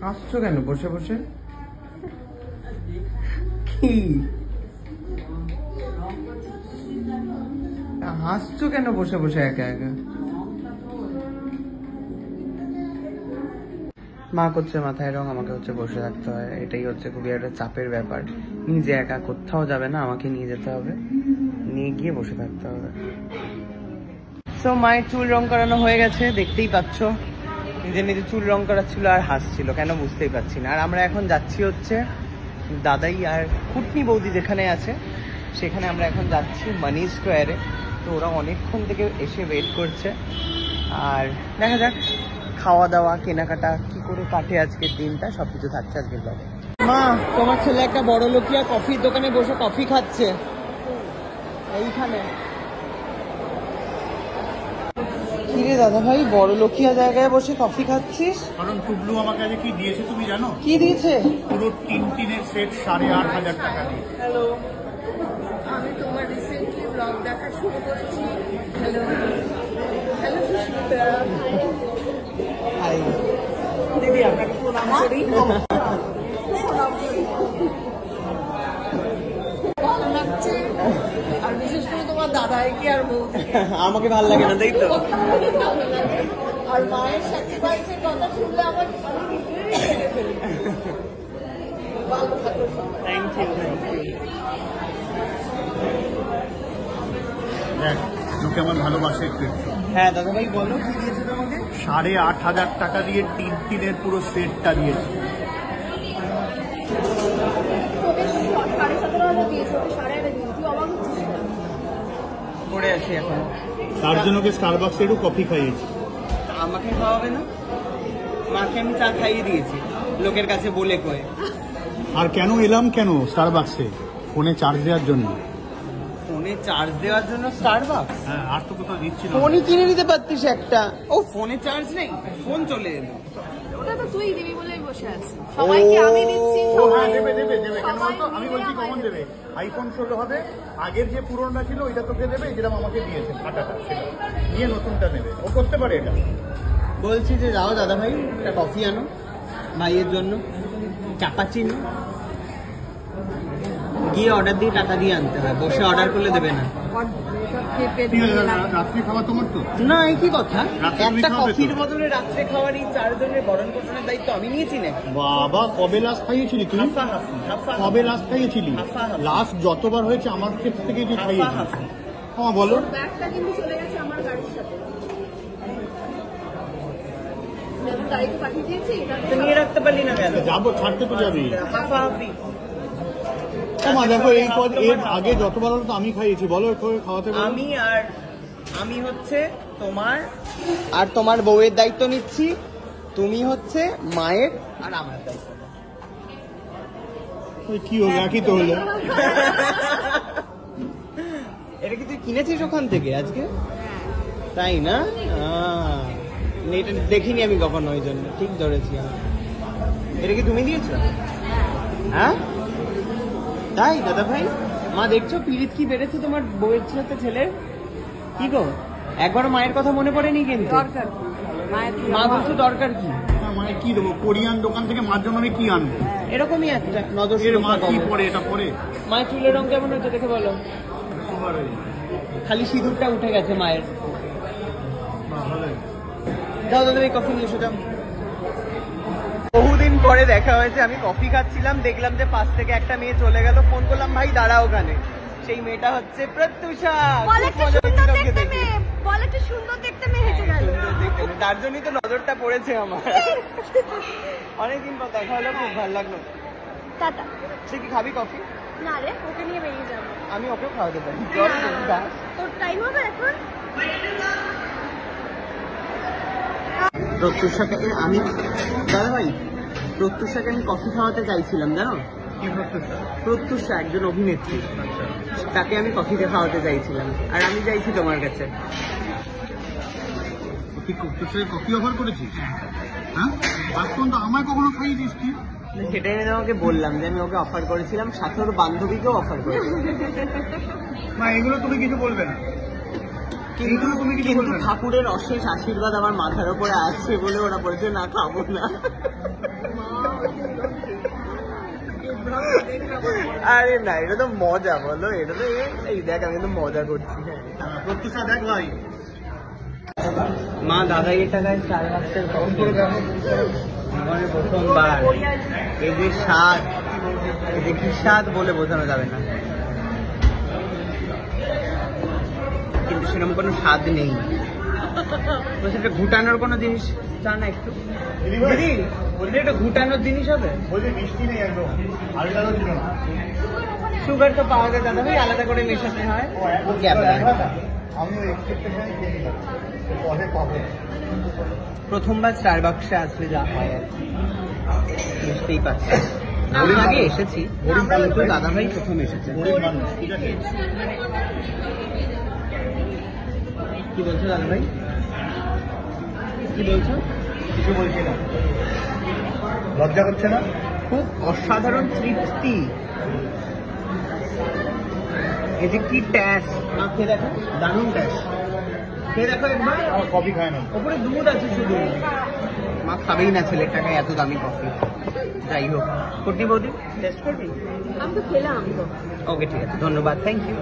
হাসছো কেন বসে বসে? কি হাসছো কেন বসে বসে একা একা? মা করছে মাথায় রং, আমাকে হচ্ছে বসে থাকতে হয়। এটাই হচ্ছে খুবই একটা চাপের ব্যাপার। নিজে একা কোথাও যাবে না, আমাকে নিয়ে যেতে হবে, নিয়ে গিয়ে বসে থাকতে হবে। সো মায়ের চুল রং করানো হয়ে গেছে, দেখতেই পাচ্ছ। নিজে নিজে চুল রং করাচ্ছিল আর হাসছিল, কেন বুঝতেই পারছি না। আর আমরা এখন যাচ্ছি হচ্ছে দাদাই আর কুটনি বৌদি যেখানে আছে সেখানে আমরা এখন যাচ্ছি মানি স্কোয়ারে। তো ওরা অনেকক্ষণ থেকে এসে ওয়েট করছে। আর দেখা যাক খাওয়া দাওয়া কেনাকাটা কি করে কাটে আজকের দিনটা, সবকিছু থাকছে আজকের ব্লগে। মা, তোমার ছেলে একটা বড় লোকিয়া কফির দোকানে বসে কফি খাচ্ছে এইখানে। কিরে দাদা ভাই, বড় লোকিয়া জায়গায় বসে কফি খাচ্ছিস? কারণ টুবলু আমাকে আজ কি দিয়েছে তুমি জানো? কি দিয়েছে? পুরো টিনের সেট 8,500 টাকা দিয়ে। হ্যালো, আমি তোমার রিসেন্টলি ব্লগ দেখা শুরু করেছি। Hello hello Susmita. হাই দিদি, আপনাকে প্রণাম করি। ভালো লাগছে, আর বিশেষ করে তোমার দাদাইকে আর বৌদিকে আমাকে ভালো লাগে না, তাই তো? ভালো লাগে। আর মায়ের স্যাক্রিফাইসের কথা শুনলে আমার ভালো থাকো। Thank you, thank you. দেখ লোকে আমার ভালোবাসে একটু। হ্যাঁ দাদা ভাই বলো, কি দিয়েছে তোমাকে? 8,500 টাকা দিয়ে টিনের পুরো সেটটা দিয়েছে। পড়ে আছি এখন। তার জন্য স্টারবাক্সে একটু কফি খাইয়েছি। আমাকে খাওয়াবে না? মাকে আমি চা খাইয়ে দিয়েছি লোকের কাছে বলে কয়ে। আর কেন এলাম কেন স্টারবাক্সে? ফোনে চার্জ দেওয়ার জন্য। ফোনে চার্জ দেওয়ার জন্য স্টারবাকস? হ্যাঁ, আর তো কোথাও দিচ্ছি না। ফোনই কিনে নিতে পারতিস একটা। ও ফোনে চার্জ নেই, ফোন চলে এলো। ওটা তো তুই দিবি বলেই বসে আছিস। সবাইকে আমি দিচ্ছি। ও হ্যাঁ, দেবে দেবে দেবে। কেন বলতো? আমি বলছি কখন দেবে? আইফোন 16 হবে, আগের যে পুরোনোটা ছিল ওইটা তোকে দেবে, যেরকম আমাকে দিয়েছে ফাটাটা, সেটা নিয়ে নতুনটা নেবে। ও করতে পারে এটা। বলছি যে যাও দাদা ভাই একটা কফি আনো ভাইয়ের জন্য, ক্যাপাচিনো। গিয়ে অর্ডার দিয়ে টাকা দিয়ে আনতে হয়, বসে অর্ডার করলে দেবে না। রাত্রি খাওয়া তোমার তো না, এই কি কথা? রাত্রে তুমি একটা খাবে তো? কফির বদলে রাত্রে খাওয়ার এই 4 জনের বরণ পোষণের দায়িত্ব আমি নিয়েছি নাকি? বাবা, কবে লাস্ট খাইয়েছিলি তুই? হাফাহাফি, হাফাহাফি। কবে লাস্ট খাইয়েছিলি? হাফাহাফি। লাস্ট যতবার হয়েছে আমার ক্ষেত্র থেকে তুই খাইয়েছিস। হাফাহাফি। হ্যাঁ বলো। ব্যাগটা কিন্তু চলে গেছে আমার গাড়ির সাথে। আমি গাড়িতে পাঠিয়ে দিয়েছি। তো নিয়ে রাখতে পারলি না কেন? যাবো, ছাড়তে তো যাবি। হাফাহাফি। তোমার দেখো এই পদ এর আগে যতবার হলো তো আমি খাইয়েছি। বলো খাওয়াতে বলো। আমি হচ্ছে তোমার আর তোমার বউয়ের দায়িত্ব নিচ্ছি, তুমি হচ্ছে মায়ের আর আমার দায়িত্ব। ওই কি হলো, একই তো হলো। এটা কি তুই কিনেছিস ওখান থেকে আজকে? তাই না? এটা দেখিনি আমি কখনো, ওই জন্য ঠিক ধরেছি আমি। এটা কি তুমি দিয়েছো? হ্যাঁ তাই দাদা ভাই? মা দেখছো পিরিত কি বেড়েছে তোমার বউয়ের সাথে ছেলের? কি গো, একবারও মায়ের কথা মনে পড়েনি কিন্তু? দরকার মা বলছো দরকার কি? মানে কি দেবো? কোরিয়ান দোকান থেকে মার জন্য আমি কি আনবো? এরকমই একটা নজর। এর মা কি পরে? এটা পরে মায়ের চুলের রং কেমন হচ্ছে দেখে বলো। খালি সিঁদুরটা উঠে গেছে মায়ের। যাও দাদা এই কফি নিয়ে এসো যাও। বহুদিন পরে দেখা হয়েছে, আমি কফি খাচ্ছিলাম, দেখলাম যে পাশ থেকে একটা মেয়ে চলে গেল। ফোন করলাম, ভাই দাঁড়া ওখানে। সেই মেয়েটা হচ্ছে প্রত্যুষা। তার জন্যই তো নজরটা পড়েছে আমার। অনেকদিন পর দেখা হলো, খুব ভালো লাগলো। টাটা। সে কি খাবি কফি? না রে, ওকে নিয়ে বেরিয়ে যাবো। আমি ওকেও খাওয়াতে পারি। তোর টাইম হবে এখন? প্রত্যুষাকে আমি দাদা ভাই প্রত্যুষাকে আমি কফি খাওয়াতে চাইছিলাম, জানো? প্রত্যুষা একজন অভিনেত্রী, তাকে আমি কফিতে খাওয়াতে চাইছিলাম। আর আমি চাইছি তোমার কাছে। কফি অফার করেছিস? হ্যাঁ, আজ পর্যন্ত আমায় কখনো খাইয়েছিস কি? সেটাই আমি তোমাকে বললাম যে আমি ওকে অফার করেছিলাম, সাথে ওর বান্ধবীকেও অফার করেছিলাম। না, এগুলো তুমি কিছু বলবে না। কিন্তু ঠাকুরের অশেষ আশীর্বাদ আমার মাথার উপরে আছে বলে ওরা বলছে না খাবো না। আরে না, এটা তো মজা, বলো, এটা তো এই দেখ আমি তো মজা করছি। প্রত্যুষা দেখ ভাই, মা দাদাইয়ের টাকায় স্টারবাক্সের প্রথমবার এই যে স্বাদ, এই যে কি স্বাদ বলে বোঝানো যাবে না, কিন্তু সেরকম কোনো স্বাদ নেই। সেটা ঘুটানোর কোনো জিনিস চা না একটু দিদি বললে এটা ঘুটানোর জিনিস হবে? বলছি মিষ্টি নেই একদম, আলটাও ছিল না। সুগার তো পাওয়া যায় দাদা ভাই, আলাদা করে মেশাতে হয়। আমি এক্সপেকটেশন খেয়ে নিলাম, পরে পাবো। প্রথমবার স্টারবাক্সে আসলে যা হয় আর কি, বুঝতেই পারছি। আমি আগে এসেছি, কিন্তু দাদা ভাই প্রথম এসেছে। গরিব মানুষ, ঠিক আছে? কি বলছো দাদা ভাই, কি বলছো? কিছু বলছি না, লজ্জা করছে না? খুব অসাধারণ তৃপ্তি। এই যে কি ট্যাস, মা খেয়ে দেখো, দারুণ ট্যাস, খেয়ে দেখো একবার। আমার কফি খায় না। ওপরে দুধ আছে শুধু, মা খাবেই না ছেলের টাকায় এত দামি কফি। যাই হোক, করবি বৌদি, টেস্ট করবি? আমি তো খেলাম তো। ওকে ঠিক আছে, ধন্যবাদ, থ্যাংক ইউ।